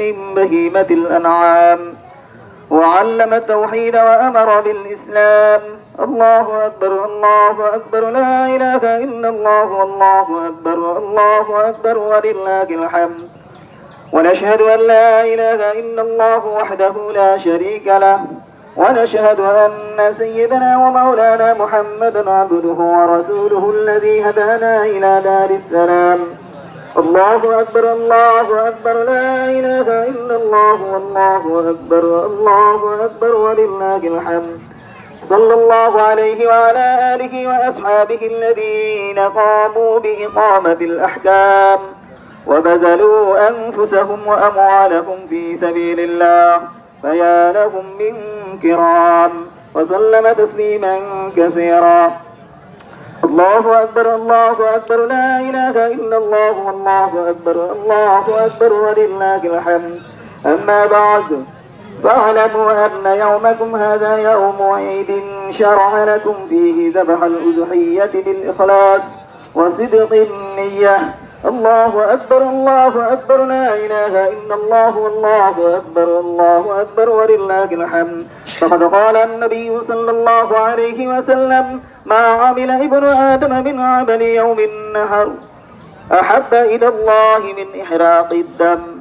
من بهيمة الأنعام وعلم التوحيد وأمر بالإسلام. الله أكبر الله أكبر لا إله إلا الله والله أكبر الله أكبر ولله الحمد. ونشهد أن لا إله إلا الله وحده لا شريك له ونشهد أن سيدنا ومولانا محمدا عبده ورسوله الذي هدانا إلى دار السلام. الله أكبر الله أكبر لا إله إلا الله والله أكبر الله أكبر ولله الحمد. صلى الله عليه وعلى آله وأصحابه الذين قاموا بإقامة الأحكام وبذلوا أنفسهم وأموالهم في سبيل الله فيا لهم من كرام. وسلم تسليما كثيرا. الله أكبر الله أكبر لا إله إلا الله والله أكبر الله أكبر ولله الحمد. أما بعد فاعلموا أن يومكم هذا يوم عيد شرع لكم فيه ذبح الأضحية بالإخلاص وصدق النية. الله أكبر الله أكبر لا إله إلا الله والله أكبر الله أكبر ولله الحمد. فقد قال النبي صلى الله عليه وسلم: ما عمل ابن آدم من عمل يوم النحر أحب إلى الله من إحراق الدم.